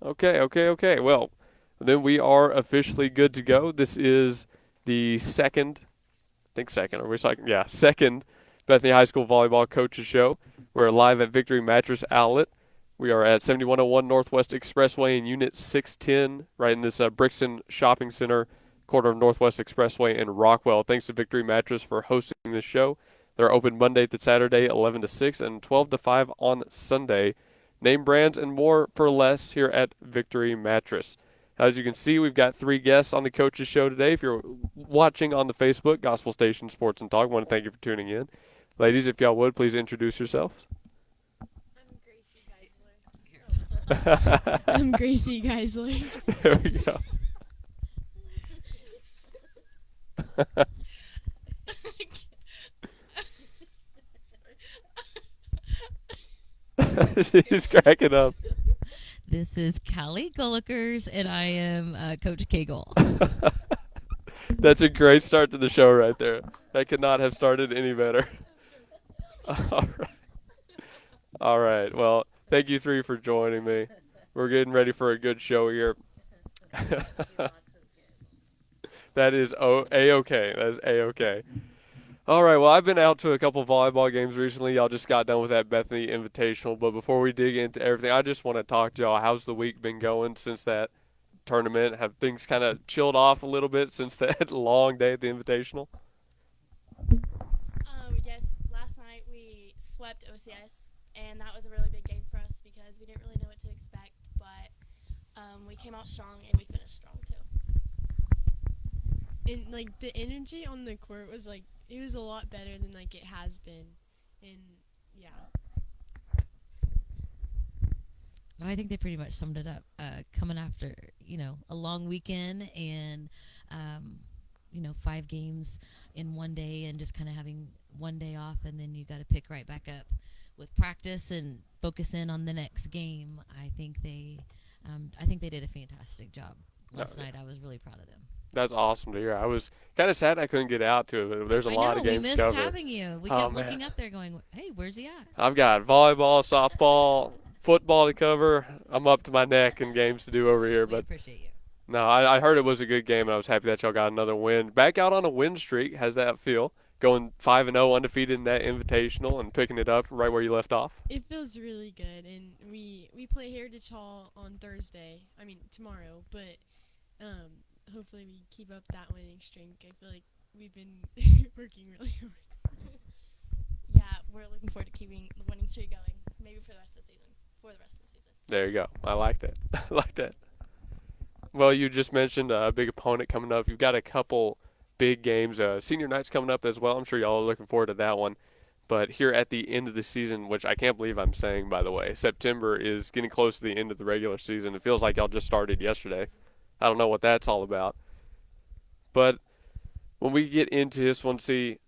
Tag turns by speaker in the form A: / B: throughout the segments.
A: Okay. Well, then we are officially good to go. This is the second, I think second, are we second? Yeah, second Bethany High School Volleyball Coaches Show. We're live at Victory Mattress Outlet. We are at 7101 Northwest Expressway in Unit 610, right in this Brixton Shopping Center, corner of Northwest Expressway in Rockwell. Thanks to Victory Mattress for hosting this show. They're open Monday to Saturday, 11 to 6, and 12 to 5 on Sunday. Name brands and more for less here at Victory Mattress. As you can see, we've got three guests on the Coaches Show today. If you're watching on the Facebook, Gospel Station Sports and Talk, I want to thank you for tuning in. Ladies, if y'all would, please introduce yourselves.
B: I'm Gracie Geisler. I'm Gracie Geisler.
A: There we go. She's cracking up.
C: This is Callie Gullikers, and I am Coach Cagle.
A: That's a great start to the show right there. That could not have started any better. All right. All right. Well, thank you three for joining me. We're getting ready for a good show here. That is a-okay. That is a-okay. All right, well, I've been out to a couple volleyball games recently. Y'all just got done with that Bethany Invitational. But before we dig into everything, I just want to talk to y'all. How's the week been going since that tournament? Have things kind of chilled off a little bit since that long day at the Invitational?
B: Yes, last night we swept OCS, and that was a really big game for us because we didn't really know what to expect, but we came out strong and we finished strong too. And like the energy on the court was like it was a lot better than like it has been, and yeah.
C: I think they pretty much summed it up. Coming after a long weekend and 5 games in one day, and just kind of having one day off, and then you got to pick right back up with practice and focus in on the next game. I think they did a fantastic job last night. I was really proud of them.
A: That's awesome to hear. I was kind of sad I couldn't get out to it, but there's a
C: I
A: lot
C: know
A: of
C: we
A: games to
C: missed
A: cover.
C: having you. We
A: Oh,
C: kept
A: man.
C: looking up there, going, "Hey, where's he at?"
A: I've got volleyball, softball, football to cover. I'm up to my neck in games to do over here,
C: We
A: but
C: appreciate you.
A: no, I heard it was a good game, and I was happy that y'all got another win. Back out on a win streak. How's that feel? Going 5-0 undefeated in that invitational and picking it up right where you left off?
B: It feels really good, and we play Heritage Hall on Thursday. I mean tomorrow, but hopefully we keep up that winning streak. I feel like we've been working really hard. Yeah, we're looking forward to keeping the winning streak going. Maybe for the rest of the season. For the rest of the season.
A: There you go. I like that. I like that. Well, you just mentioned a big opponent coming up. You've got a couple big games. Senior night's coming up as well. I'm sure y'all are looking forward to that one. But here at the end of the season, which I can't believe I'm saying, by the way, September is getting close to the end of the regular season. It feels like y'all just started yesterday. I don't know what that's all about. But when we get into this one, see,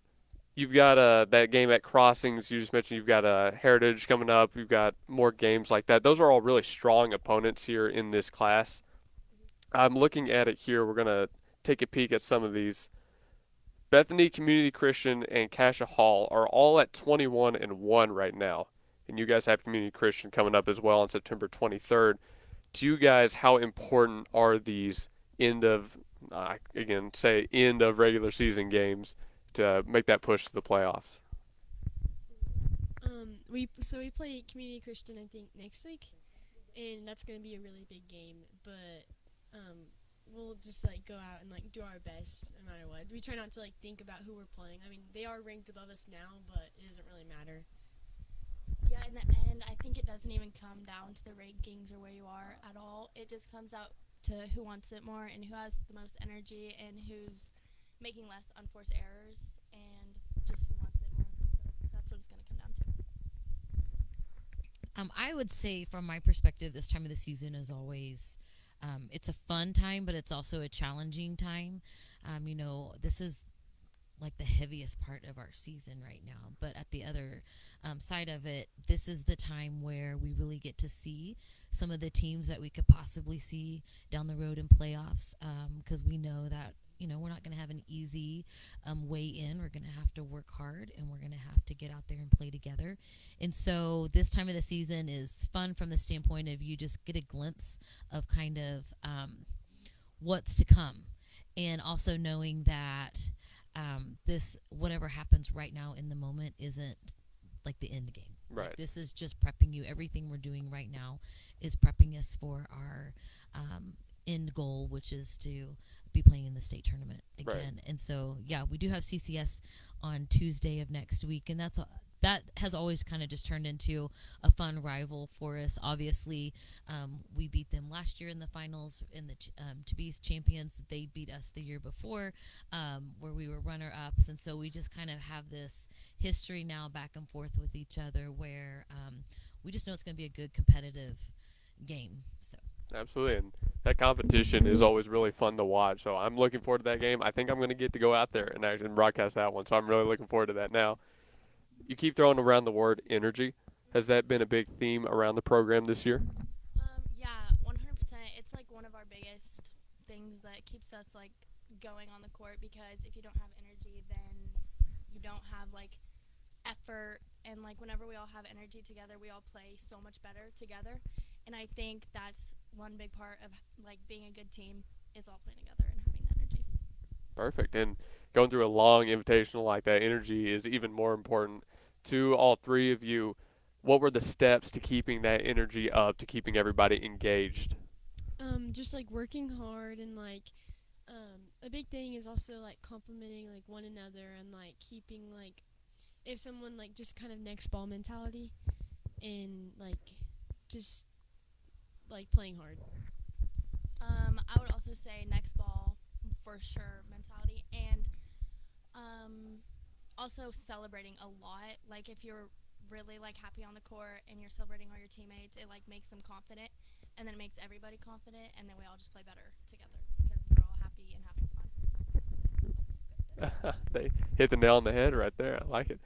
A: you've got that game at Crossings. You just mentioned you've got Heritage coming up. You've got more games like that. Those are all really strong opponents here in this class. I'm looking at it here. We're going to take a peek at some of these. Bethany Community Christian and Cassia Hall are all at 21-1 right now. And you guys have Community Christian coming up as well on September 23rd. To you guys, how important are these end of regular season games to make that push to the playoffs?
B: We play Community Christian I think next week, and that's gonna be a really big game. But we'll just like go out and like do our best no matter what. We try not to like think about who we're playing. I mean, they are ranked above us now, but it doesn't really matter. Yeah, in the end, I think it doesn't even come down to the rankings or where you are at all. It just comes out to who wants it more and who has the most energy and who's making less unforced errors and just who wants it more. So that's what it's going to come down to.
C: I would say, from my perspective, this time of the season is always, it's a fun time, but it's also a challenging time. This is like the heaviest part of our season right now. But at the other side of it, this is the time where we really get to see some of the teams that we could possibly see down the road in playoffs, because we know that we're not going to have an easy way in. We're going to have to work hard, and we're going to have to get out there and play together. And so this time of the season is fun from the standpoint of you just get a glimpse of kind of what's to come, and also knowing that this whatever happens right now in the moment isn't like the end game.
A: Right.
C: Like, this is just prepping you. Everything we're doing right now is prepping us for our end goal, which is to be playing in the state tournament again.
A: Right.
C: And so, yeah, we do have CCS on Tuesday of next week, and that has always kind of just turned into a fun rival for us. Obviously, we beat them last year in the finals in the to be champions. They beat us the year before, where we were runner-ups, and so we just kind of have this history now back and forth with each other, where we just know it's going to be a good competitive game. So.
A: Absolutely, and that competition is always really fun to watch. So I'm looking forward to that game. I think I'm going to get to go out there and actually broadcast that one. So I'm really looking forward to that. Now, you keep throwing around the word energy. Has that been a big theme around the program this year?
D: Yeah, 100%. It's like one of our biggest things that keeps us like going on the court, because if you don't have energy, then you don't have like effort, and like whenever we all have energy together, we all play so much better together. And I think that's one big part of like being a good team, is all playing together and having that energy.
A: Perfect. And going through a long invitational like that, energy is even more important to all three of you. What were the steps to keeping that energy up, to keeping everybody engaged?
B: Just like working hard, and like a big thing is also like complimenting like one another, and like keeping like if someone like just kind of next ball mentality, and like just like playing hard.
D: I would also say next ball for sure mentality, and also celebrating a lot. Like if you're really like happy on the court and you're celebrating all your teammates, it like makes them confident, and then it makes everybody confident, and then we all just play better together because we're all happy and having fun.
A: They hit the nail on the head right there. I like it.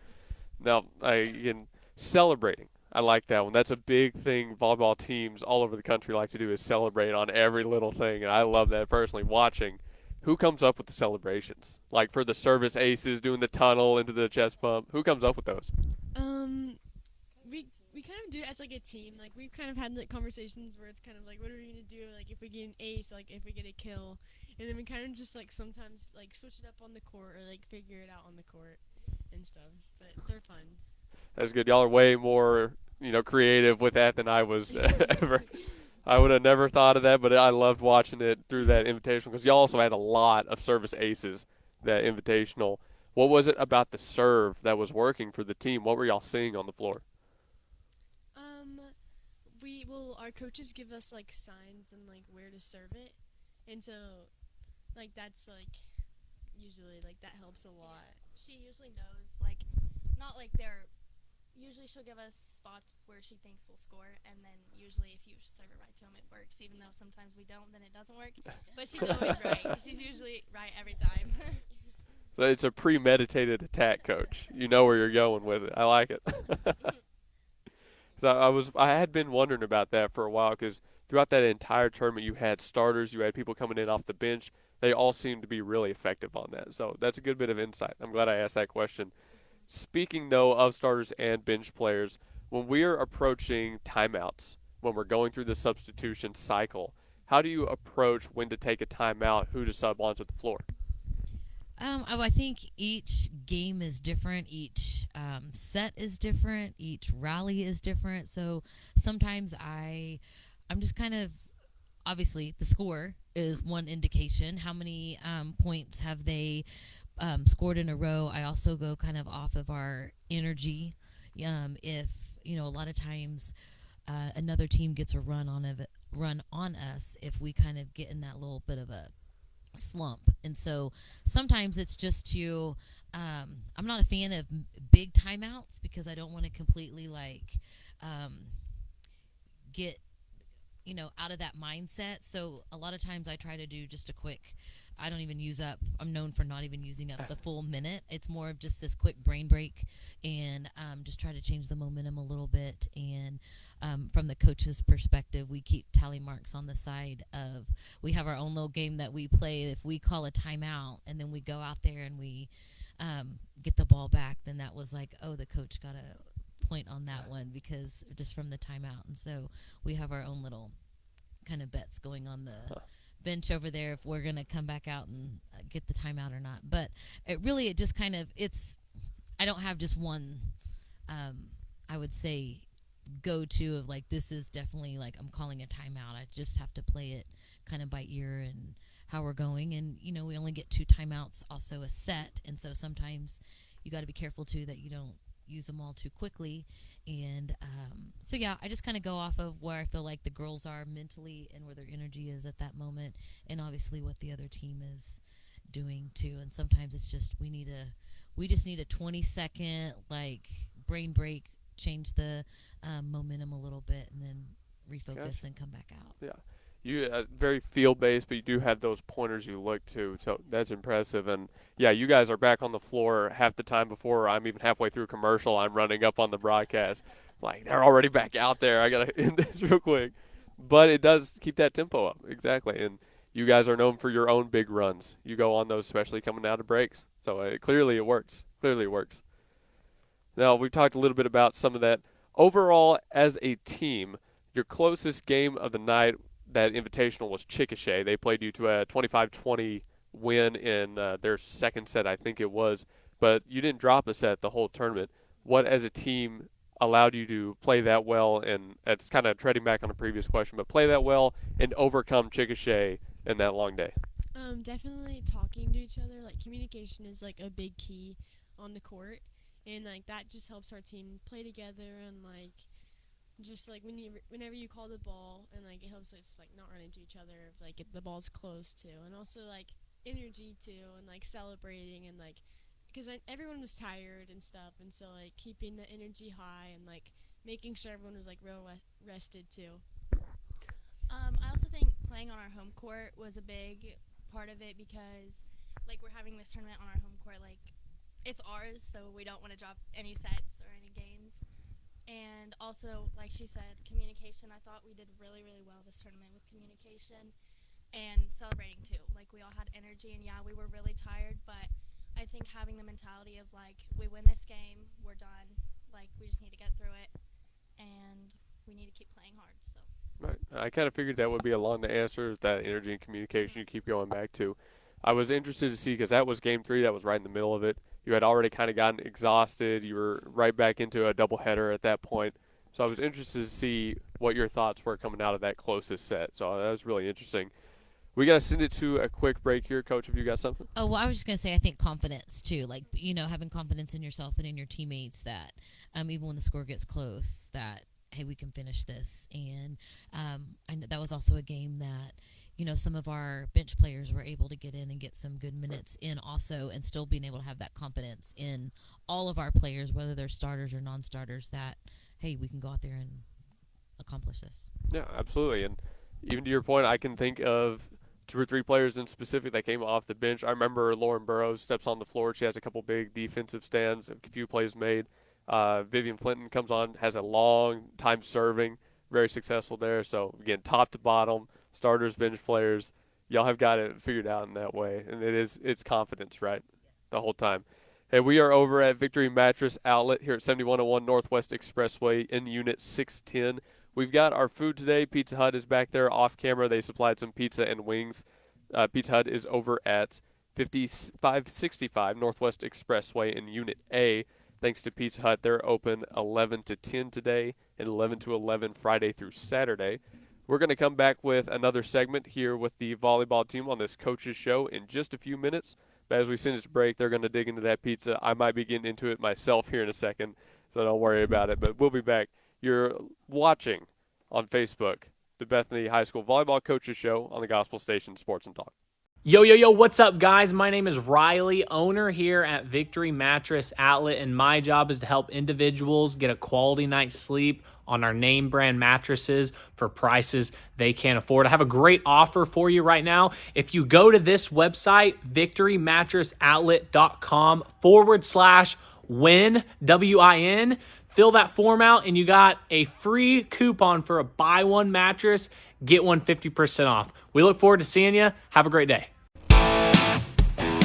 A: Now, again, celebrating. I like that one. That's a big thing volleyball teams all over the country like to do, is celebrate on every little thing. And I love that personally watching. Who comes up with the celebrations? Like for the service aces, doing the tunnel into the chest bump. Who comes up with those?
B: Um, we kind of do it as like a team. Like we've kind of had like conversations where it's kind of like, what are we gonna do? Like if we get an ace, like if we get a kill, and then we kind of just like sometimes like switch it up on the court, or like figure it out on the court and stuff. But they're fun.
A: That's good. Y'all are way more, creative with that than I was ever. I would have never thought of that, but I loved watching it through that invitational, because y'all also had a lot of service aces that invitational. What was it about the serve that was working for the team? What were y'all seeing on the floor?
B: Our coaches give us like signs and like where to serve it, and so like that's like usually like that helps a lot.
D: She usually knows, like, not like they're. Usually she'll give us spots where she thinks we'll score, and then usually if you serve it right to them, it works. Even though sometimes we don't, then it doesn't work. But she's always right. She's usually right every time.
A: So it's a premeditated attack, coach. You know where you're going with it. I like it. So I had been wondering about that for a while, because throughout that entire tournament, you had starters, you had people coming in off the bench. They all seemed to be really effective on that. So that's a good bit of insight. I'm glad I asked that question. Speaking, though, of starters and bench players, when we are approaching timeouts, when we're going through the substitution cycle, how do you approach when to take a timeout, who to sub onto the floor?
C: I think each game is different. Each set is different. Each rally is different. So sometimes I'm just kind of, obviously the score is one indication. How many points have they scored in a row? I also go kind of off of our energy. If a lot of times another team gets a run on us, if we kind of get in that little bit of a slump. And so sometimes it's just to I'm not a fan of big timeouts, because I don't want to completely like get out of that mindset. So a lot of times I try to do just a quick, I don't even use up, I'm known for not even using up the full minute. It's more of just this quick brain break and just try to change the momentum a little bit. And from the coach's perspective, we keep tally marks on the side of, we have our own little game that we play. If we call a timeout and then we go out there and we get the ball back, then that was like, oh, the coach got a point on that one because just from the timeout. And so we have our own little kind of bets going on the bench over there if we're going to come back out and get the timeout or not. But it just kind of, I don't have just one, I would say, go-to of like, this is definitely like I'm calling a timeout. I just have to play it kind of by ear and how we're going. And, we only get 2 timeouts, also a set. And so sometimes you got to be careful too that you don't use them all too quickly. And so yeah, I just kind of go off of where I feel like the girls are mentally and where their energy is at that moment, and obviously what the other team is doing too. And sometimes it's just we just need a 20-second like brain break, change the momentum a little bit, and then refocus and come back out.
A: Yeah. You very field-based, but you do have those pointers you look to, so that's impressive. And, yeah, you guys are back on the floor half the time before I'm even halfway through commercial. I'm running up on the broadcast. Like, they're already back out there. I got to end this real quick. But it does keep that tempo up, exactly. And you guys are known for your own big runs. You go on those, especially coming out of breaks. So clearly it works. Clearly it works. Now, we've talked a little bit about some of that. Overall, as a team, your closest game of the night, that invitational, was Chickasha. They played you to a 25-20 win in their second set, I think it was. But you didn't drop a set the whole tournament. What, as a team, allowed you to play that well? And it's kind of treading back on a previous question, but play that well and overcome Chickasha in that long day.
B: Definitely talking to each other. Like, communication is like a big key on the court, and like that just helps our team play together. And like, just like whenever you call the ball, and like it helps us like not run into each other, like if the ball's close too, and also like energy too, and like celebrating, and like because everyone was tired and stuff, and so like keeping the energy high and like making sure everyone was like real rested too.
D: I also think playing on our home court was a big part of it because like we're having this tournament on our home court, like it's ours, so we don't want to drop any sets or any games. And also, like she said, communication. I thought we did really, really well this tournament with communication and celebrating too. Like, we all had energy, and yeah, we were really tired, but I think having the mentality of, like, we win this game, we're done. Like, we just need to get through it, and we need to keep playing hard, so.
A: Right. I kind of figured that would be along the answer, that energy and communication you keep going back to. I was interested to see, because that was game 3, that was right in the middle of it. You had already kind of gotten exhausted. You were right back into a doubleheader at that point. So I was interested to see what your thoughts were coming out of that closest set. So that was really interesting. We got to send it to a quick break here. Coach, have you got something?
C: Oh, well, I was just going to say, I think confidence, too. Like, having confidence in yourself and in your teammates that even when the score gets close, that, hey, we can finish this. And I know that was also a game that, some of our bench players were able to get in and get some good minutes in also, and still being able to have that confidence in all of our players, whether they're starters or non-starters, that, hey, we can go out there and accomplish this.
A: Yeah, absolutely. And even to your point, I can think of 2 or 3 players in specific that came off the bench. I remember Lauren Burrows steps on the floor. She has a couple big defensive stands, a few plays made. Vivian Flinton comes on, has a long time serving, very successful there. So, again, top to bottom, starters, bench players, y'all have got it figured out in that way. And it's confidence, right, the whole time. Hey, we are over at Victory Mattress Outlet here at 7101 Northwest Expressway in Unit 610. We've got our food today. Pizza Hut is back there off camera. They supplied some pizza and wings. Pizza Hut is over at 5565 Northwest Expressway in Unit A. Thanks to Pizza Hut, they're open 11 to 10 today and 11 to 11 Friday through Saturday. We're going to come back with another segment here with the volleyball team on this coach's show in just a few minutes. But as we send it to break, they're going to dig into that pizza. I might be getting into it myself here in a second, so don't worry about it. But we'll be back. You're watching on Facebook the Bethany High School Volleyball Coaches Show on the Gospel Station Sports and Talk.
E: Yo, what's up, guys? My name is Riley, owner here at Victory Mattress Outlet, and my job is to help individuals get a quality night's sleep on our name brand mattresses for prices they can't afford. I have a great offer for you right now. If you go to this website, victorymattressoutlet.com/win, WIN, fill that form out, and you got a free coupon for a buy one mattress, get one 50% off. We look forward to seeing you. Have a great day.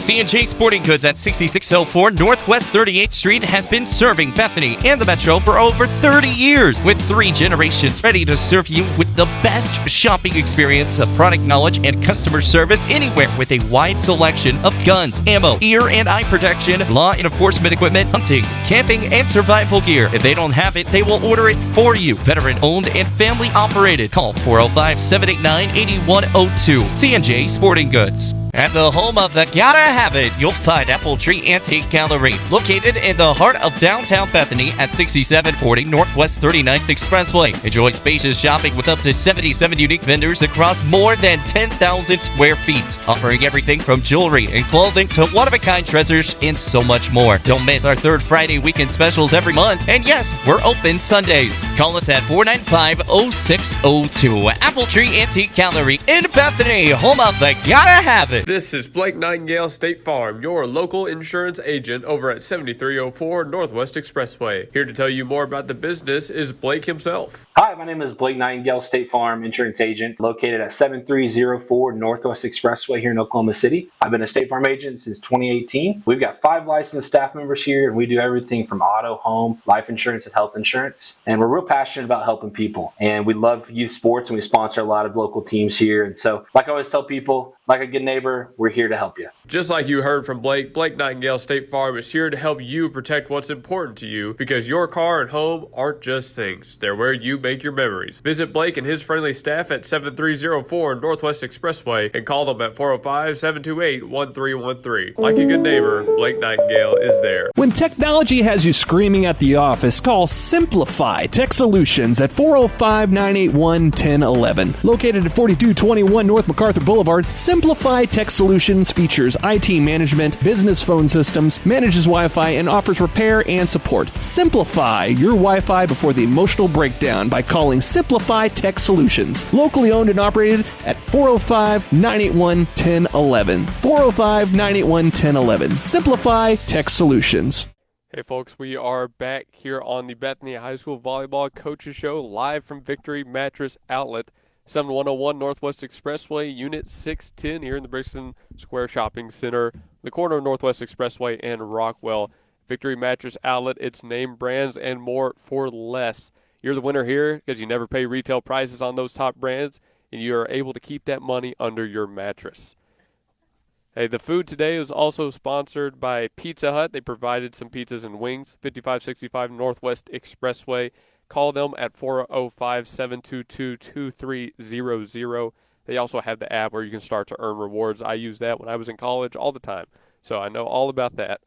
F: C&J Sporting Goods at 6604 Northwest 38th Street has been serving Bethany and the Metro for over 30 years, with 3 generations ready to serve you with the best shopping experience of product knowledge and customer service anywhere, with a wide selection of guns, ammo, ear and eye protection, law enforcement equipment, hunting, camping, and survival gear. If they don't have it, they will order it for you. Veteran owned and family operated. Call 405-789-8102. C&J Sporting Goods. At the home of the Gotta Have It, you'll find Apple Tree Antique Gallery, located in the heart of downtown Bethany at 6740 Northwest 39th Expressway. Enjoy spacious shopping with up to 77 unique vendors across more than 10,000 square feet, offering everything from jewelry and clothing to one-of-a-kind treasures and so much more. Don't miss our third Friday weekend specials every month. And yes, we're open Sundays. Call us at 495-0602. Apple Tree Antique Gallery in Bethany, home of the Gotta Have It.
A: This is Blake Nightingale State Farm, your local insurance agent over at 7304 Northwest Expressway. Here to tell you more about the business is Blake himself.
G: Hi, my name is Blake Nightingale, State Farm insurance agent located at 7304 Northwest Expressway here in Oklahoma City. I've been a State Farm agent since 2018. We've got 5 licensed staff members here, and we do everything from auto, home, life insurance, and health insurance. And we're real passionate about helping people. And we love youth sports, and we sponsor a lot of local teams here. And so, like I always tell people, like a good neighbor, we're here to help you.
A: Just like you heard from Blake, Blake Nightingale State Farm is here to help you protect what's important to you, because your car and home aren't just things. They're where you make your memories. Visit Blake and his friendly staff at 7304 Northwest Expressway and call them at 405-728-1313. Like a good neighbor, Blake Nightingale is there.
H: When technology has you screaming at the office, call Simplify Tech Solutions at 405-981-1011. Located at 4221 North MacArthur Boulevard, Simplify Tech Solutions features IT management, business phone systems, manages Wi-Fi, and offers repair and support. Simplify your Wi-Fi before the emotional breakdown by calling Simplify Tech Solutions. Locally owned and operated at 405-981-1011. 405-981-1011. Simplify Tech Solutions.
A: Hey folks, we are back here on the Bethany High School Volleyball Coaches Show, live from Victory Mattress Outlet, 7101 Northwest Expressway, Unit 610 here in the Brixton Square Shopping Center, the corner of Northwest Expressway and Rockwell. Victory Mattress Outlet, its name brands and more for less. You're the winner here because you never pay retail prices on those top brands, and you are able to keep that money under your mattress. Hey, the food today is also sponsored by Pizza Hut. They provided some pizzas and wings, 5565 Northwest Expressway. Call them at 405-722-2300. They also have the app where you can start to earn rewards. I used that when I was in college all the time, so I know all about that.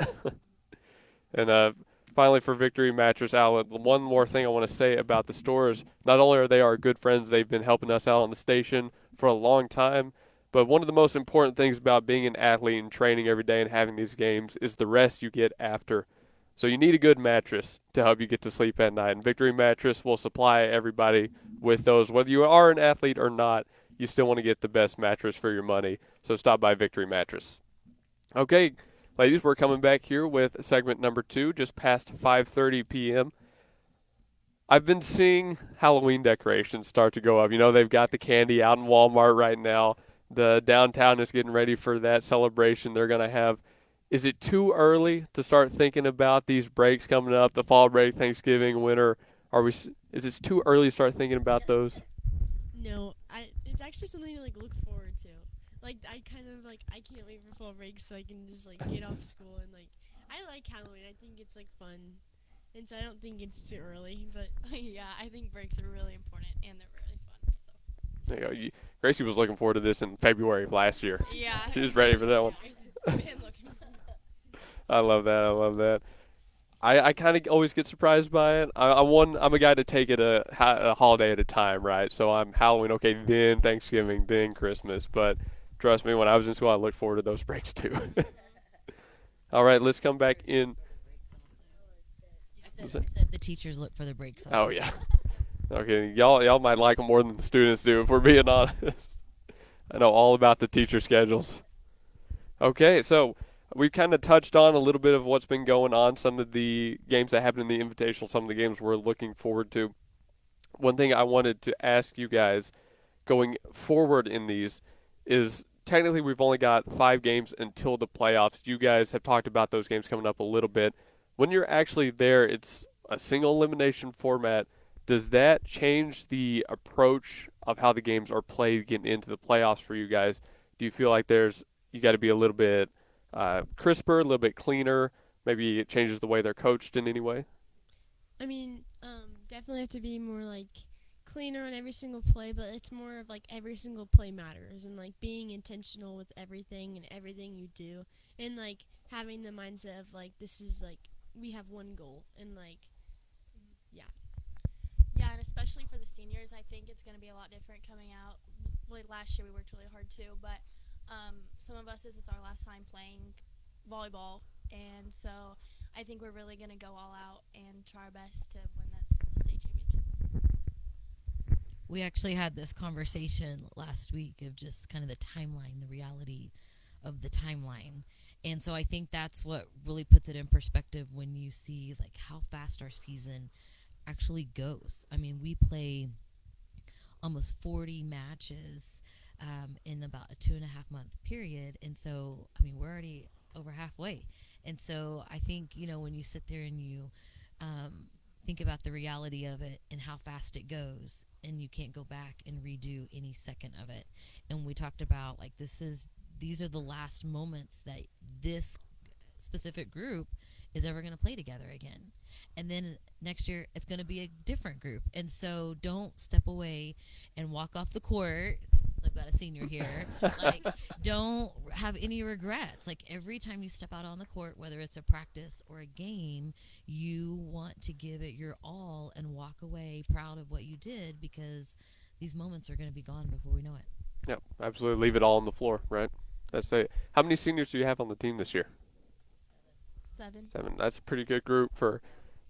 A: And finally, for Victory Mattress Outlet, one more thing I want to say about the stores. Not only are they our good friends, they've been helping us out on the station for a long time, but one of the most important things about being an athlete and training every day and having these games is the rest you get after. So you need a good mattress to help you get to sleep at night. And Victory Mattress will supply everybody with those. Whether you are an athlete or not, you still want to get the best mattress for your money. So stop by Victory Mattress. Okay, ladies, we're coming back here with segment number 2, just past 5:30 p.m. I've been seeing Halloween decorations start to go up. You know, they've got the candy out in Walmart right now. The downtown is getting ready for that celebration they're going to have. Is it too early to start thinking about these breaks coming up, the fall break, Thanksgiving, winter? Is it too early to start thinking about those?
B: No, it's actually something to look forward to. I can't wait for fall break so I can just get off school and I like Halloween. I think it's fun, and so I don't think it's too early. But
D: Yeah, I think breaks are really important and they're really fun. So.
A: There you go. Gracie was looking forward to this in February of last year.
D: Yeah.
A: She was ready for that one. I love that. I kind of always get surprised by it. I'm a guy to take it a holiday at a time, right? So I'm Halloween, okay, then Thanksgiving, then Christmas. But trust me, when I was in school, I looked forward to those breaks too. All right, let's come back in.
C: I said the teachers look for the breaks also.
A: Oh, yeah. Okay, y'all might like them more than the students do, if we're being honest. I know all about the teacher schedules. Okay, so we've kind of touched on a little bit of what's been going on, some of the games that happened in the Invitational, some of the games we're looking forward to. One thing I wanted to ask you guys going forward in these is technically we've only got 5 games until the playoffs. You guys have talked about those games coming up a little bit. When you're actually there, it's a single elimination format. Does that change the approach of how the games are played getting into the playoffs for you guys? Do you feel like you got to be a little bit crisper, a little bit cleaner? Maybe it changes the way they're coached in any way?
B: I mean, definitely have to be more like cleaner on every single play, but it's more of like every single play matters and like being intentional with everything and everything you do, and like having the mindset of like this is like we have one goal and like
D: Yeah, and especially for the seniors, I think it's going to be a lot different coming out. Like last year, we worked really hard too, but some of us, this is our last time playing volleyball, and so I think we're really going to go all out and try our best to win this state championship.
C: We actually had this conversation last week of just kind of the timeline, the reality of the timeline. And so I think that's what really puts it in perspective when you see like how fast our season actually goes. I mean, we play almost 40 matches in about a 2.5 month period. And so, I mean, we're already over halfway. And so I think, when you sit there and you think about the reality of it and how fast it goes, and you can't go back and redo any second of it. And we talked about like these are the last moments that this specific group is ever going to play together again. And then next year it's going to be a different group. And so don't step away and walk off the court. I've got a senior here. Like, don't have any regrets. Like, every time you step out on the court, whether it's a practice or a game, you want to give it your all and walk away proud of what you did, because these moments are going to be gone before we know it.
A: Yep, absolutely. Leave it all on the floor, right? That's it. How many seniors do you have on the team this year?
D: 7.
A: 7. That's a pretty good group for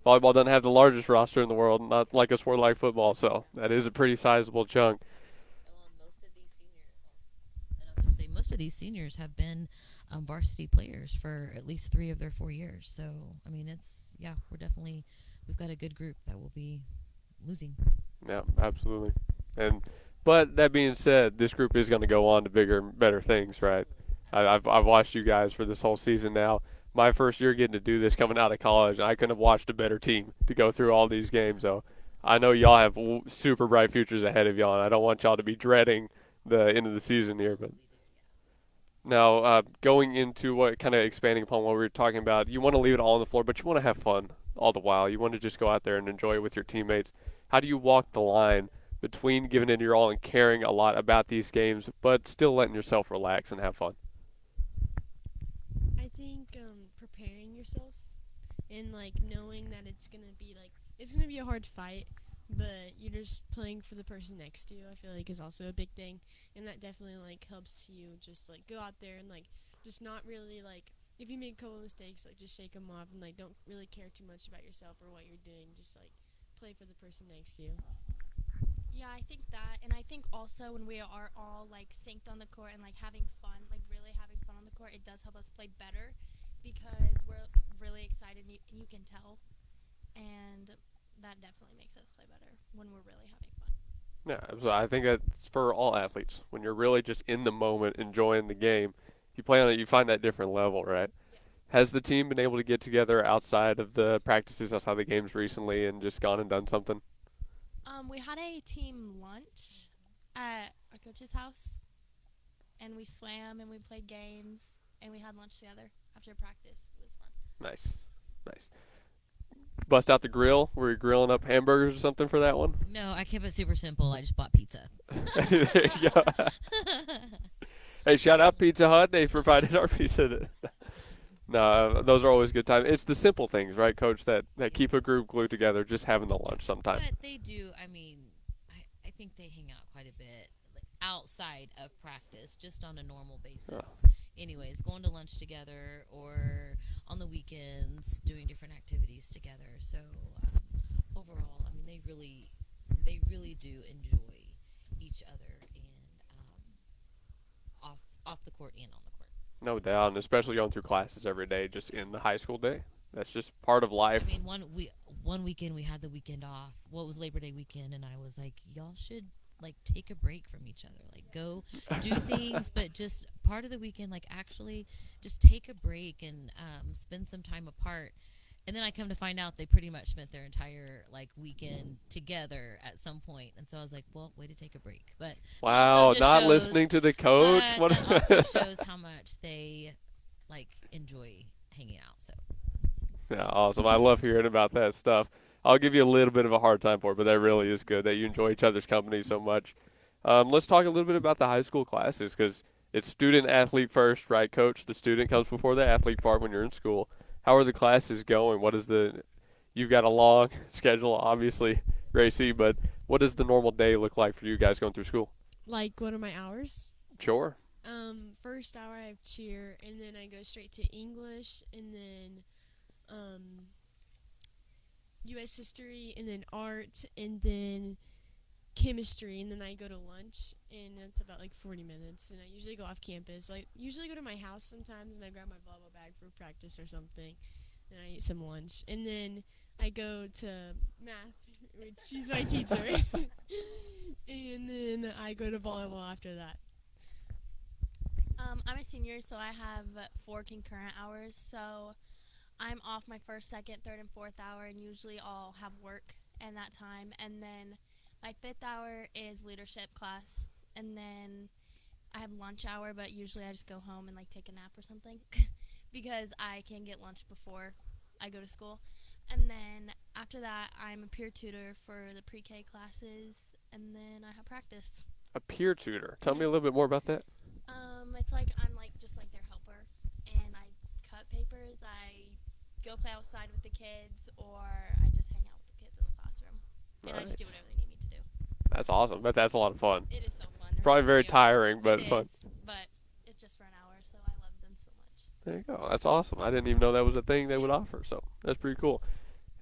A: volleyball. Doesn't have the largest roster in the world, not like a sport like football, so that is a pretty sizable chunk.
C: Most of these seniors have been varsity players for at least 3 of their 4 years. So, I mean, we've got a good group that will be losing.
A: Yeah, absolutely. But that being said, this group is going to go on to bigger and better things, right? I've watched you guys for this whole season now. My first year getting to do this coming out of college, I couldn't have watched a better team to go through all these games. So I know y'all have super bright futures ahead of y'all, and I don't want y'all to be dreading the end of the season here. But now, going into what kind of expanding upon what we were talking about, you want to leave it all on the floor, but you want to have fun all the while. You want to just go out there and enjoy it with your teammates. How do you walk the line between giving it your all and caring a lot about these games, but still letting yourself relax and have fun?
B: I think preparing yourself and like knowing that it's gonna be a hard fight, but you're just playing for the person next to you, I feel like is also a big thing, and that definitely like helps you just like go out there and like just not really like, if you make a couple mistakes, like just shake them off and like don't really care too much about yourself or what you're doing, just like play for the person next to you.
D: Yeah, I think that, and I think also when we are all like synced on the court and like having fun, like really having fun on the court, it does help us play better because we're really excited and you can tell, and that definitely makes us play better when we're really having fun.
A: Yeah, so I think that's for all athletes. When you're really just in the moment, enjoying the game, you play on it, you find that different level, right?
D: Yeah.
A: Has the team been able to get together outside of the practices, outside the games recently, and just gone and done something?
D: We had a team lunch at our coach's house, and we swam and we played games and we had lunch together after practice. It was fun.
A: Nice. Bust out the grill? Were you grilling up hamburgers or something for that one?
C: No, I kept it super simple. I just bought pizza.
A: There you go. Hey, shout out Pizza Hut. They provided our pizza. No, those are always good times. It's the simple things, right, Coach, that keep a group glued together, just having the lunch sometime.
C: But they do. I mean, I think they hang out quite a bit like, outside of practice, just on a normal basis.
A: Oh.
C: Anyways, going to lunch together or on the weekends doing different activities together. So overall, I mean, they really, they really do enjoy each other, and off the court and on the court.
A: No doubt, and especially going through classes every day, just in the high school day. That's just part of life.
C: I mean, one weekend we had the weekend off. Well, it was Labor Day weekend, and I was like, y'all should like take a break from each other, like go do things, but just part of the weekend, like actually just take a break and spend some time apart. And then I come to find out they pretty much spent their entire like weekend together at some point, and so I was like, well, way to take a break. But
A: Wow, not listening to the coach.
C: But that also shows how much they like enjoy hanging out. So.
A: Yeah, awesome. I love hearing about that stuff. I'll give you a little bit of a hard time for it, but that really is good that you enjoy each other's company so much. Let's talk a little bit about the high school classes, because it's student athlete first, right, Coach? The student comes before the athlete part when you're in school. How are the classes going? You've got a long schedule, obviously, Gracie, but what does the normal day look like for you guys going through school?
B: Like, what are my hours?
A: Sure.
B: First hour I have cheer, and then I go straight to English, and then U.S. history, and then art, and then chemistry, and then I go to lunch, and that's about like 40 minutes, and I usually go off campus. I usually go to my house sometimes, and I grab my volleyball bag for practice or something, and I eat some lunch, and then I go to math, which she's my teacher, and then I go to volleyball after that.
D: I'm a senior, so I have 4 concurrent hours, so I'm off my first, second, third, and fourth hour, and usually I'll have work in that time. And then my 5th hour is leadership class, and then I have lunch hour, but usually I just go home and like take a nap or something because I can get lunch before I go to school. And then after that, I'm a peer tutor for the pre-K classes, and then I have practice.
A: A peer tutor. Tell me a little bit more about that.
D: It's like I'm like just like their helper, and I cut papers. I go play outside with the kids, or I just hang out with the kids in the classroom, and I just do whatever they need me to do.
A: That's awesome. But that's a lot of fun.
D: It is so fun.
A: Probably very
D: cute.
A: tiring, but
D: It
A: fun.
D: is, but it's just for an hour, so I love them so much.
A: There you go. That's awesome. I didn't even know that was a thing they would offer, so that's pretty cool.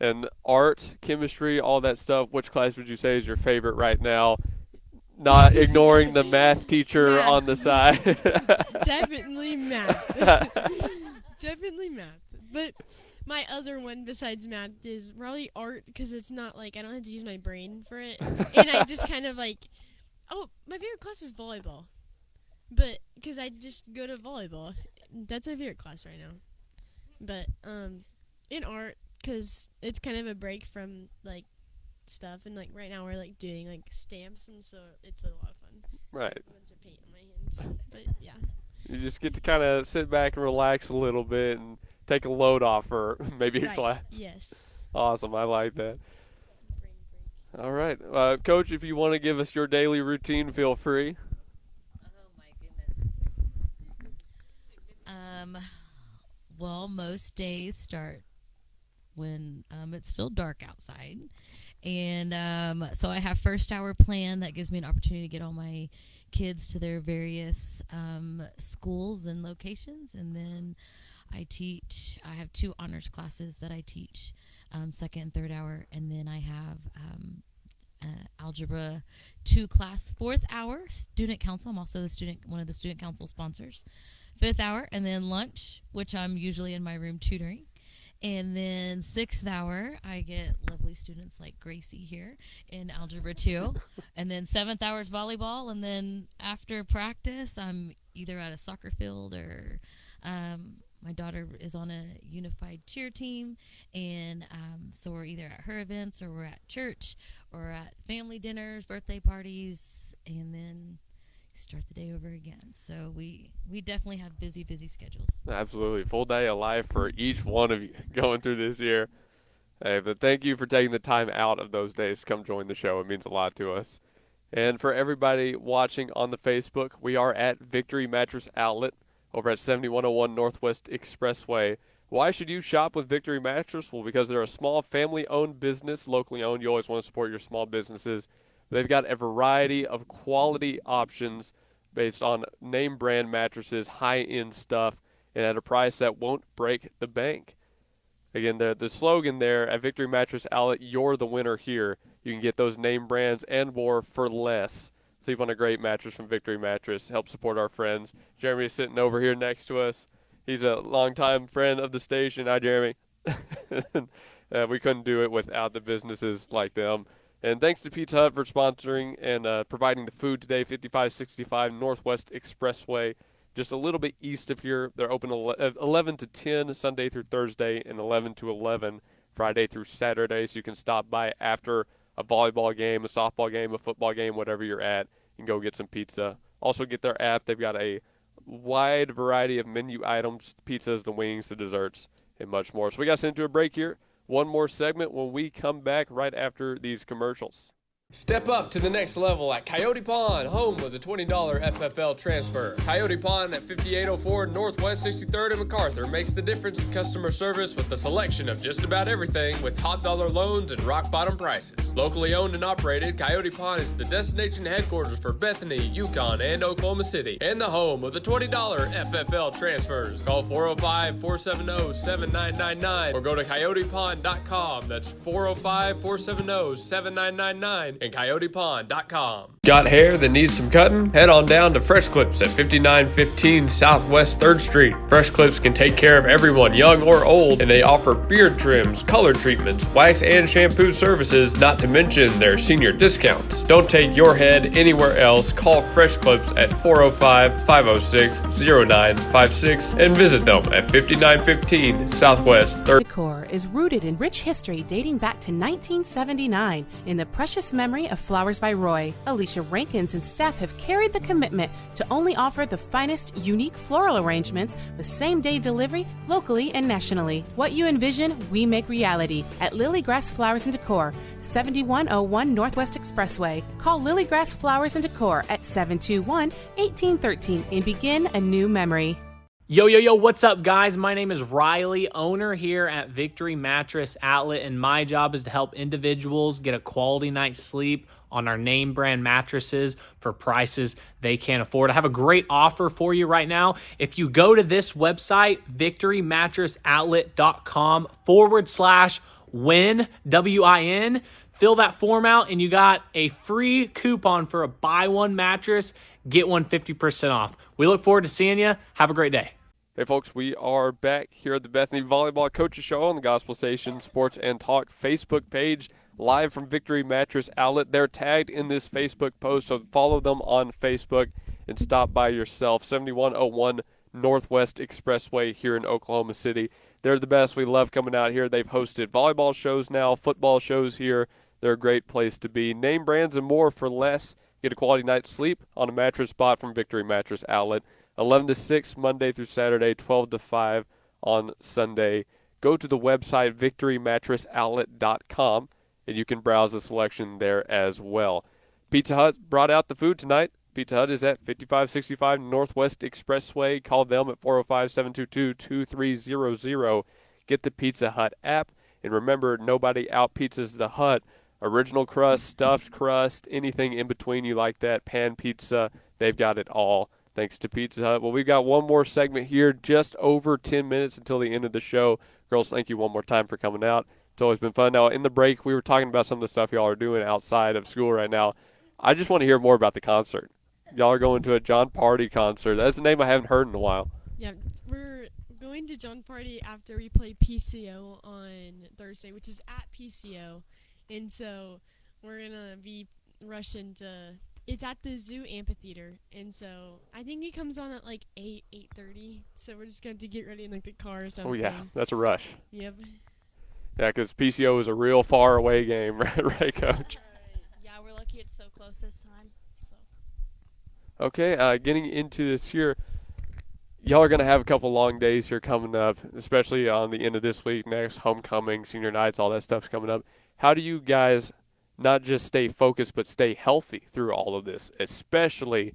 A: And art, chemistry, all that stuff, which class would you say is your favorite right now? Not ignoring the math teacher
B: Math.
A: on the side.
B: Definitely math. Definitely math. But my other one besides math is probably art, because it's not like I don't have to use my brain for it. And I just kind of like, my favorite class is volleyball. But because I just go to volleyball. That's my favorite class right now. But in art, because it's kind of a break from like stuff, and like right now we're like doing like stamps, and so it's a lot of fun.
A: Right.
B: A bunch of paint on my hands. But yeah.
A: You just get to kind of sit back and relax a little bit and take a load off for maybe a
B: Right.
A: class.
B: Yes.
A: Awesome. I like that.
B: Brain break.
A: All right. Coach, if you want to give us your daily routine, feel free.
C: Oh my goodness. Well, most days start when it's still dark outside, and so I have first hour plan that gives me an opportunity to get all my kids to their various schools and locations, and then I have 2 honors classes that I teach, second and third hour, and then I have algebra 2 class, 4th hour student council. I'm also one of the student council sponsors. 5th hour, and then lunch, which I'm usually in my room tutoring. And then 6th hour, I get lovely students like Gracie here in Algebra 2. And then 7th hour is volleyball. And then after practice, I'm either at a soccer field, or my daughter is on a unified cheer team. And so we're either at her events, or we're at church, or at family dinners, birthday parties, and then start the day over again. So we definitely have busy schedules.
A: Absolutely. Full day of life for each one of you going through this year. Hey, but thank you for taking the time out of those days to come join the show. It means a lot to us. And for everybody watching on the Facebook, we are at Victory Mattress Outlet over at 7101 Northwest Expressway. Why should you shop with Victory Mattress? Well, because they're a small family-owned business, locally owned. You always want to support your small businesses. They've got a variety of quality options based on name brand mattresses, high-end stuff, and at a price that won't break the bank. Again, the slogan there at Victory Mattress Outlet, you're the winner here. You can get those name brands and more for less. Sleep on a great mattress from Victory Mattress. Help support our friends. Jeremy is sitting over here next to us. He's a longtime friend of the station. Hi, Jeremy. We couldn't do it without the businesses like them. And thanks to Pizza Hut for sponsoring and providing the food today, 5565 Northwest Expressway, just a little bit east of here. They're open 11 to 10 Sunday through Thursday and 11 to 11 Friday through Saturday. So you can stop by after a volleyball game, a softball game, a football game, whatever you're at, and go get some pizza. Also get their app. They've got a wide variety of menu items, pizzas, the wings, the desserts, and much more. So we got sent to a break here. One more segment when we come back right after these commercials.
I: Step up to the next level at Coyote Pond, home of the $20 FFL transfer. Coyote Pond at 5804 Northwest 63rd and MacArthur makes the difference in customer service with a selection of just about everything with top dollar loans and rock bottom prices. Locally owned and operated, Coyote Pond is the destination headquarters for Bethany, Yukon, and Oklahoma City, and the home of the $20 FFL transfers. Call 405-470-7999 or go to coyotepond.com. That's 405-470-7999. and coyotepond.com. Got hair that needs some cutting? Head on down to Fresh Clips at 5915 Southwest 3rd Street. Fresh Clips can take care of everyone, young or old, and they offer beard trims, color treatments, wax and shampoo services, not to mention their senior discounts. Don't take your head anywhere else. Call Fresh Clips at 405-506-0956 and visit them at 5915 Southwest 3rd.
J: Decor is rooted in rich history dating back to 1979 in the precious memory of Flowers by Roy. Alicia Rankins and staff have carried the commitment to only offer the finest, unique floral arrangements with same-day delivery locally and nationally. What you envision, we make reality at Lilygrass Flowers and Decor, 7101 Northwest Expressway. Call Lilygrass Flowers and Decor at 721-1813 and begin a new memory.
E: Yo, what's up, guys? My name is Riley, owner here at Victory Mattress Outlet, and my job is to help individuals get a quality night's sleep on our name brand mattresses for prices they can't afford. I have a great offer for you right now. If you go to this website, victorymattressoutlet.com/win, WIN, fill that form out, and you got a free coupon for a buy one mattress, get one 50% off. We look forward to seeing you. Have a great day.
A: Hey, folks, we are back here at the Bethany Volleyball Coaches Show on the Gospel Station Sports and Talk Facebook page, live from Victory Mattress Outlet. They're tagged in this Facebook post, so follow them on Facebook and stop by yourself. 7101 Northwest Expressway here in Oklahoma City. They're the best. We love coming out here. They've hosted volleyball shows now, football shows here. They're a great place to be. Name brands and more for less. Get a quality night's sleep on a mattress bought from Victory Mattress Outlet. 11 to 6 Monday through Saturday, 12 to 5 on Sunday. Go to the website victorymattressoutlet.com and you can browse the selection there as well. Pizza Hut brought out the food tonight. Pizza Hut is at 5565 Northwest Expressway. Call them at 405-722-2300. Get the Pizza Hut app. And remember, nobody out-pizzas the Hut. Original crust, stuffed crust, anything in between you like that, pan pizza, they've got it all. Thanks to Pizza Hut. Well, we've got one more segment here, just over 10 minutes until the end of the show. Girls, thank you one more time for coming out. It's always been fun. Now, in the break, we were talking about some of the stuff y'all are doing outside of school right now. I just want to hear more about the concert. Y'all are going to a John Party concert. That's a name I haven't heard in a while.
B: Yeah, we're going to John Party after we play PCO on Thursday, which is at PCO. And so we're going to be rushing to... It's at the Zoo Amphitheater, and so I think it comes on at like 8:30. So we're just going to get ready in like the car or something.
A: Oh, yeah, that's a rush.
B: Yep.
A: Yeah, because PCO is a real far away game, right, Coach?
D: Yeah, we're lucky it's so close this time. So.
A: Okay, getting into this here, y'all are going to have a couple long days here coming up, especially on the end of this week, next, homecoming, senior nights, all that stuff's coming up. How do you guys not just stay focused, but stay healthy through all of this, especially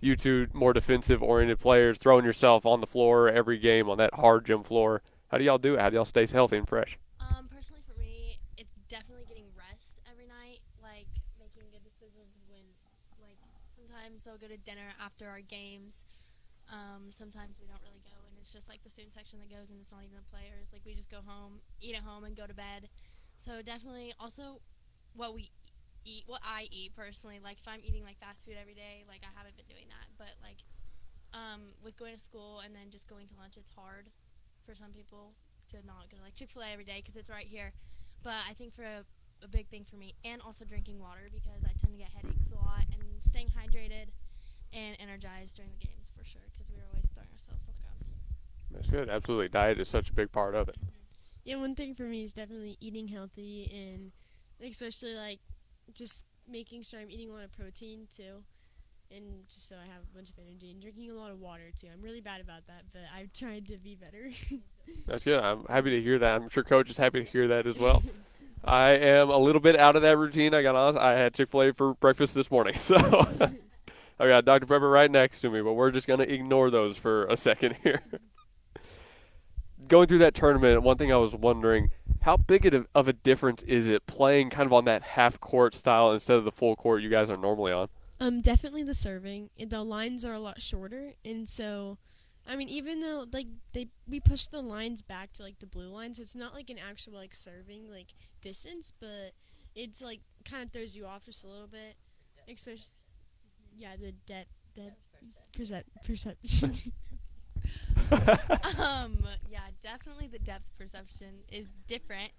A: you two more defensive-oriented players throwing yourself on the floor every game on that hard gym floor? How do y'all do it? How do y'all stay healthy and fresh?
D: Personally for me, it's definitely getting rest every night, like making good decisions when, like, sometimes they'll go to dinner after our games. Sometimes we don't really go, and it's just like the student section that goes, and it's not even the players. Like, we just go home, eat at home, and go to bed. So definitely also what I eat personally. Like, if I'm eating like fast food every day, like, I haven't been doing that. But like with going to school and then just going to lunch, it's hard for some people to not go to like Chick-fil-A every day because it's right here. But I think for a big thing for me, and also drinking water, because I tend to get headaches a lot, and staying hydrated and energized during the games for sure, because we're always throwing ourselves on the ground.
A: That's good. Absolutely. Diet is such a big part of it.
B: Yeah, one thing for me is definitely eating healthy, and especially like just making sure I'm eating a lot of protein too, and just so I have a bunch of energy, and drinking a lot of water too. I'm really bad about that, but I've tried to be better.
A: That's good. I'm happy to hear that. I'm sure Coach is happy to hear that as well. I am a little bit out of that routine. I got honest. I had Chick-fil-A for breakfast this morning, so I got Dr. Pepper right next to me, but we're just going to ignore those for a second here. Going through that tournament, one thing I was wondering, how big of a difference is it playing kind of on that half-court style instead of the full court you guys are normally on?
B: Definitely the serving. The lines are a lot shorter, and so, I mean, even though like we push the lines back to like the blue line, so it's not like an actual like serving like distance, but it's like kind of throws you off just a little bit, especially the depth perception.
D: Yeah, definitely the depth perception is different,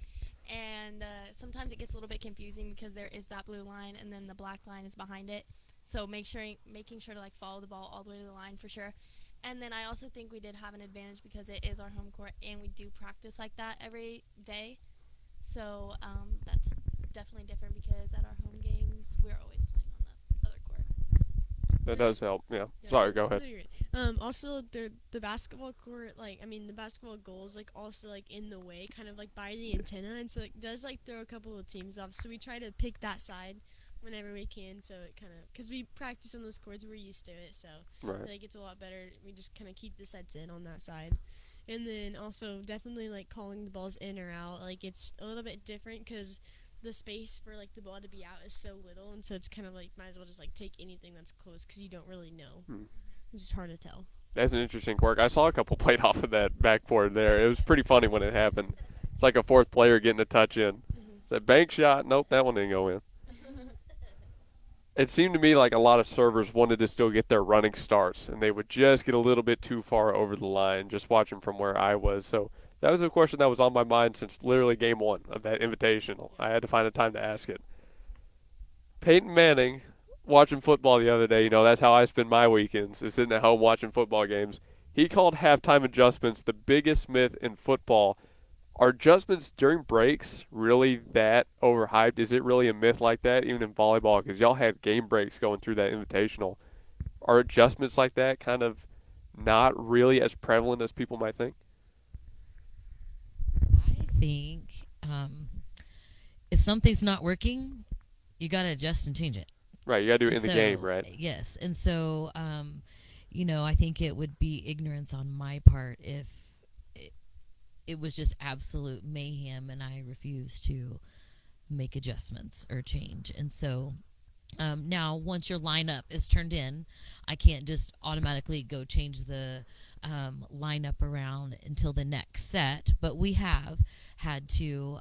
D: and sometimes it gets a little bit confusing because there is that blue line and then the black line is behind it. So making sure to like follow the ball all the way to the line for sure. And then I also think we did have an advantage because it is our home court and we do practice like that every day. So that's definitely different because at our home games we're always playing on the other court.
A: That does help. Yeah. Sorry, go ahead.
B: No, you're right. Also, the basketball court, the basketball goal is like also like in the way, kind of like by the antenna, and so it does like throw a couple of teams off. So we try to pick that side whenever we can. So it kind of, because we practice on those courts, we're used to it. So like it's a lot better. We just kind of keep the sets in on that side. And then also definitely like calling the balls in or out. Like it's a little bit different because the space for like the ball to be out is so little, and so it's kind of like might as well just like take anything that's close because you don't really know. It's just hard to tell.
A: That's an interesting quirk. I saw a couple played off of that backboard there. It was pretty funny when it happened. It's like a fourth player getting a touch in. It's a bank shot. Nope, that one didn't go in. It seemed to me like a lot of servers wanted to still get their running starts, and they would just get a little bit too far over the line, just watching from where I was. So that was a question that was on my mind since literally game one of that invitational. I had to find a time to ask it. Peyton Manning, watching football the other day, that's how I spend my weekends, is sitting at home watching football games. He called halftime adjustments the biggest myth in football. Are adjustments during breaks really that overhyped? Is it really a myth like that, even in volleyball? Because y'all had game breaks going through that invitational. Are adjustments like that kind of not really as prevalent as people might think?
C: I think if something's not working, you got to adjust and change it.
A: Right, you got to do it in the game, right?
C: Yes, and so, I think it would be ignorance on my part if it was just absolute mayhem and I refused to make adjustments or change. And so now once your lineup is turned in, I can't just automatically go change the lineup around until the next set. But we have had to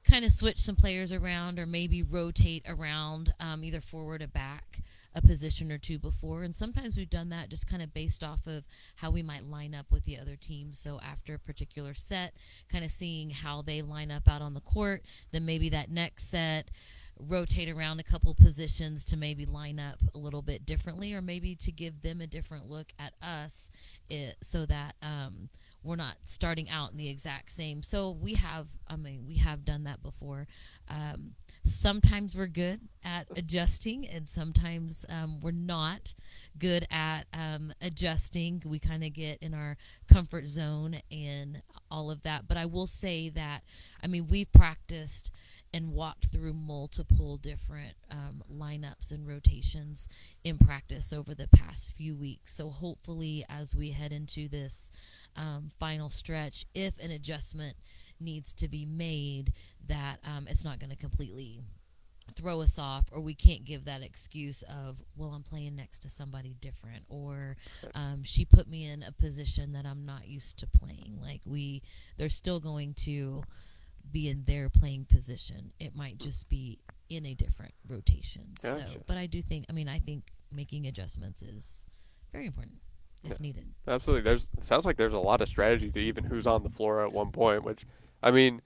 C: kind of switch some players around or maybe rotate around either forward or back a position or two before, and sometimes we've done that just kind of based off of how we might line up with the other team. So after a particular set, kind of seeing how they line up out on the court, then maybe that next set rotate around a couple positions to maybe line up a little bit differently, or maybe to give them a different look at us, so that we're not starting out in the exact same. So we have done that before. Sometimes we're good at adjusting, and sometimes we're not good at adjusting. We kind of get in our comfort zone and all of that. But I will say that, we've practiced and walked through multiple different lineups and rotations in practice over the past few weeks. So hopefully as we head into this final stretch, if an adjustment needs to be made, that it's not going to completely throw us off, or we can't give that excuse of, well, I'm playing next to somebody different, or she put me in a position that I'm not used to playing. Like, they're still going to be in their playing position. It might just be in a different rotation.
A: Gotcha.
C: So, but I think making adjustments is very important if needed.
A: Absolutely. It sounds like there's a lot of strategy to even who's on the floor at one point, which, I mean,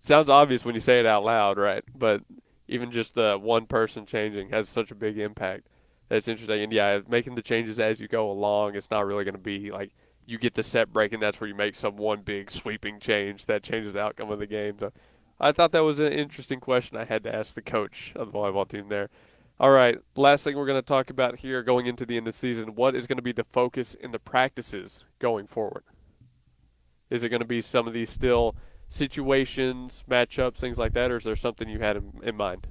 A: sounds obvious when you say it out loud, right? But even just the one person changing has such a big impact. That's interesting. And yeah, making the changes as you go along, it's not really going to be like you get the set break and that's where you make some one big sweeping change that changes the outcome of the game. So I thought that was an interesting question I had to ask the coach of the volleyball team there. All right, last thing we're going to talk about here going into the end of the season, what is going to be the focus in the practices going forward? Is it going to be some of these still situations, matchups, things like that, or is there something you had in mind?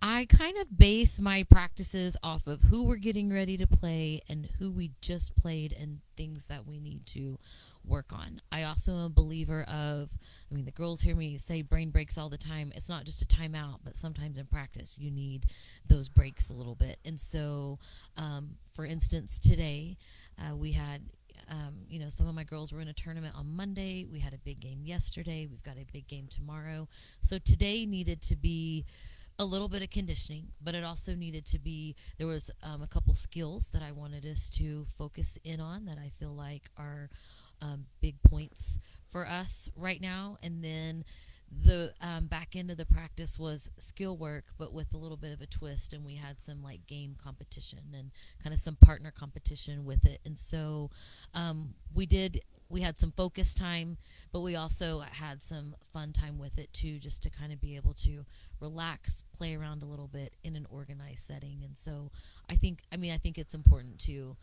C: I kind of base my practices off of who we're getting ready to play and who we just played and things that we need to work on. I also am a believer of, the girls hear me say brain breaks all the time. It's not just a timeout, but sometimes in practice you need those breaks a little bit. And so, for instance, today we had some of my girls were in a tournament on Monday. We had a big game yesterday. We've got a big game tomorrow. So today needed to be a little bit of conditioning, but it also needed to be, there was a couple skills that I wanted us to focus in on that I feel like are big points for us right now. And then the back end of the practice was skill work, but with a little bit of a twist, and we had some like game competition and kind of some partner competition with it. And so we had some focus time, but we also had some fun time with it too, just to kind of be able to relax, play around a little bit in an organized setting. And so I think it's important to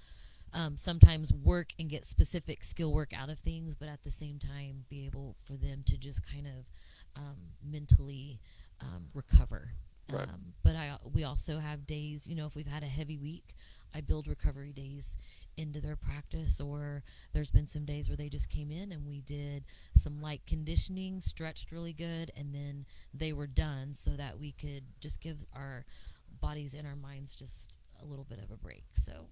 C: sometimes work and get specific skill work out of things, but at the same time be able for them to just kind of mentally recover.
A: Right.
C: But we also have days, if we've had a heavy week, I build recovery days into their practice, or there's been some days where they just came in and we did some light conditioning, stretched really good, and then they were done so that we could just give our bodies and our minds just a little bit of a break. So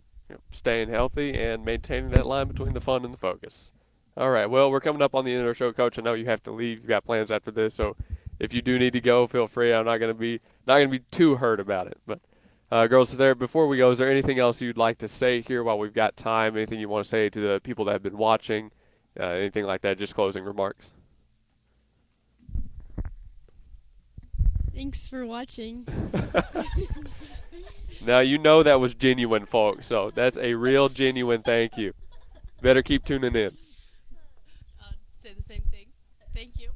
A: staying healthy and maintaining that line between the fun and the focus. All right, well, we're coming up on the end of our show, Coach. I know you have to leave. You've got plans after this, so if you do need to go, feel free. I'm not going to be too hurt about it. But girls, there, before we go, is there anything else you'd like to say here while we've got time? Anything you want to say to the people that have been watching? Anything like that? Just closing remarks.
B: Thanks for watching.
A: Now, that was genuine, folks, so that's a real genuine thank you. Better keep tuning in.
D: I'll say the same thing. Thank you.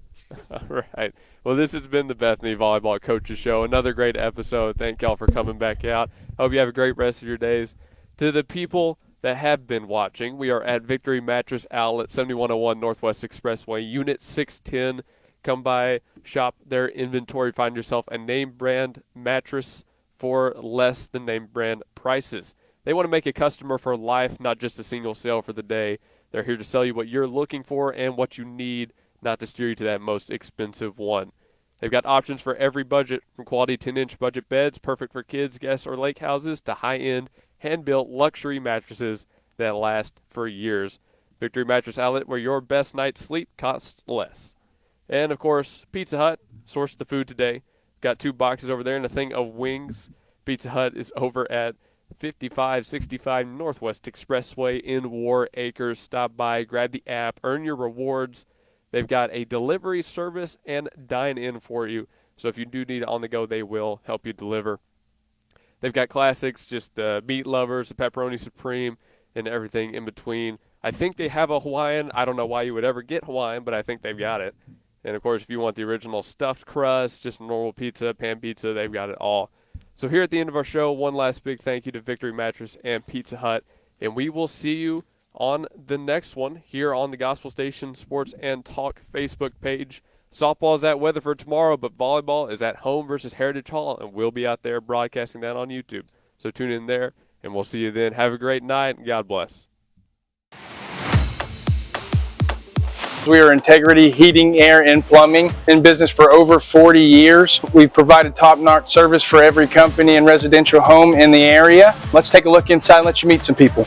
A: All right. Well, this has been the Bethany Volleyball Coaches Show. Another great episode. Thank y'all for coming back out. Hope you have a great rest of your days. To the people that have been watching, we are at Victory Mattress Outlet, 7101 Northwest Expressway, Unit 610. Come by, shop their inventory, find yourself a name brand mattress for less than name brand prices. They want to make a customer for life, not just a single sale for the day. They're here to sell you what you're looking for and what you need, not to steer you to that most expensive one. They've got options for every budget, from quality 10-inch budget beds, perfect for kids, guests, or lake houses, to high-end, hand-built luxury mattresses that last for years. Victory Mattress Outlet, where your best night's sleep costs less. And, of course, Pizza Hut, sourced the food today. Got 2 boxes over there and a thing of wings. Pizza Hut is over at 5565 Northwest Expressway in War Acres. Stop by, grab the app, earn your rewards. They've got a delivery service and dine-in for you. So if you do need it on the go, they will help you deliver. They've got classics, just the meat lovers, the pepperoni supreme, and everything in between. I think they have a Hawaiian. I don't know why you would ever get Hawaiian, but I think they've got it. And, of course, if you want the original stuffed crust, just normal pizza, pan pizza, they've got it all. So here at the end of our show, one last big thank you to Victory Mattress and Pizza Hut. And we will see you on the next one here on the Gospel Station Sports and Talk Facebook page. Softball is at Weatherford tomorrow, but volleyball is at home versus Heritage Hall, and we'll be out there broadcasting that on YouTube. So tune in there, and we'll see you then. Have a great night, and God bless.
K: We are Integrity Heating, Air, and Plumbing, in business for over 40 years. We've provided top-notch service for every company and residential home in the area. Let's take a look inside and let you meet some people.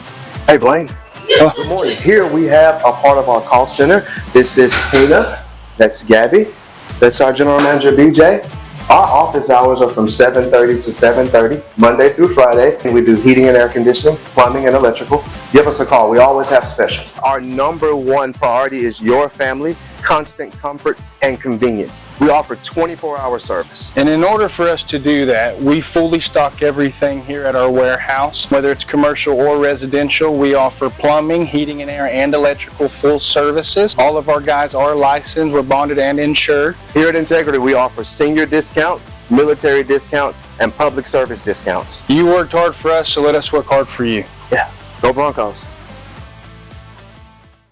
L: Hey, Blaine. Good morning. Here we have a part of our call center. This is Tina. That's Gabby. That's our general manager, BJ. Our office hours are from 7:30 to 7:30, Monday through Friday. And we do heating and air conditioning, plumbing, and electrical. Give us a call. We always have specials. Our number one priority is your family, constant comfort, and convenience. We offer 24-hour service.
K: And in order for us to do that, we fully stock everything here at our warehouse. Whether it's commercial or residential, we offer plumbing, heating and air, and electrical full services. All of our guys are licensed, we're bonded and insured.
L: Here at Integrity, we offer senior discounts, military discounts, and public service discounts.
K: You worked hard for us, so let us work hard for you.
L: Yeah, go Broncos.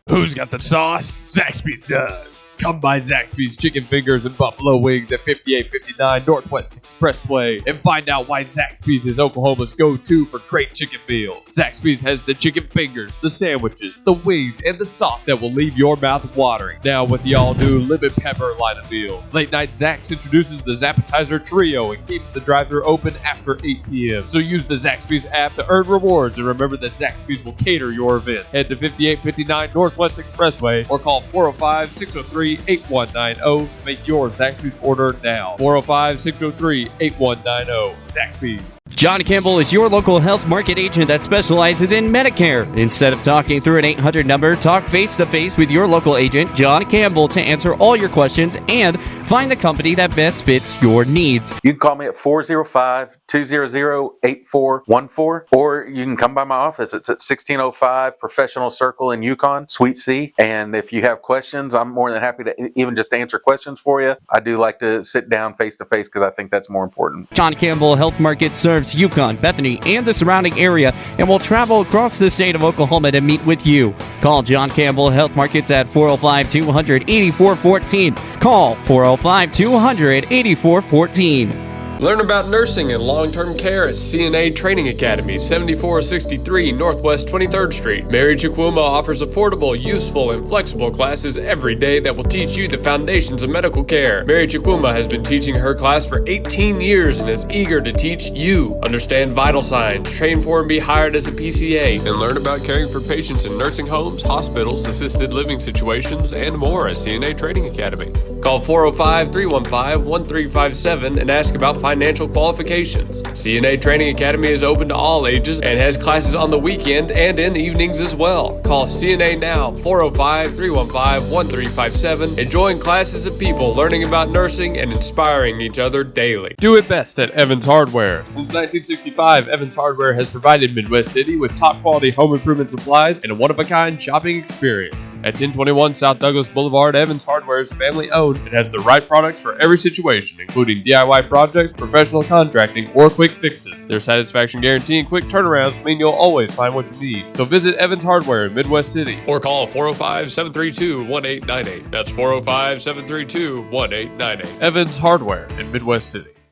I: Who's got the sauce? Zaxby's does. Come by Zaxby's Chicken Fingers and Buffalo Wings at 5859 Northwest Expressway and find out why Zaxby's is Oklahoma's go-to for great chicken meals. Zaxby's has the chicken fingers, the sandwiches, the wings, and the sauce that will leave your mouth watering. Now with the all-new lemon pepper line of meals. Late Night Zax introduces the Zappetizer Trio and keeps the drive-thru open after 8 p.m. So use the Zaxby's app to earn rewards, and remember that Zaxby's will cater your event. Head to 5859 Northwest Expressway or call 405-603-8190 to make your Zaxby's order now. 405-603-8190. Zaxby's.
F: John Campbell is your local health market agent that specializes in Medicare. Instead of talking through an 800 number, talk face-to-face with your local agent, John Campbell, to answer all your questions and find the company that best fits your needs.
M: You can call me at 405-200-8414, or you can come by my office. It's at 1605 Professional Circle in Yukon, Suite C. And if you have questions, I'm more than happy to even just answer questions for you. I do like to sit down face-to-face because I think that's more important.
F: John Campbell Health Market serves Yukon, Bethany, and the surrounding area and will travel across the state of Oklahoma to meet with you. Call John Campbell Health Markets at 405-200-8414. Call 405-200-8414.
I: Learn about nursing and long-term care at CNA Training Academy, 7463 Northwest 23rd Street. Mary Chikwuma offers affordable, useful, and flexible classes every day that will teach you the foundations of medical care. Mary Chikwuma has been teaching her class for 18 years and is eager to teach you. Understand vital signs, train for and be hired as a PCA, and learn about caring for patients in nursing homes, hospitals, assisted living situations, and more at CNA Training Academy. Call 405-315-1357 and ask about financial qualifications. CNA Training Academy is open to all ages and has classes on the weekend and in the evenings as well. Call CNA now, 405-315-1357, and join classes of people learning about nursing and inspiring each other daily. Do it best at Evans Hardware. Since 1965, Evans Hardware has provided Midwest City with top quality home improvement supplies and a one-of-a-kind shopping experience. At 1021 South Douglas Boulevard, Evans Hardware is family owned and has the right products for every situation, including DIY projects, professional contracting, or quick fixes. Their satisfaction guarantee and quick turnarounds mean you'll always find what you need. So visit Evans Hardware in Midwest City or call 405-732-1898. That's 405-732-1898. Evans Hardware in Midwest City.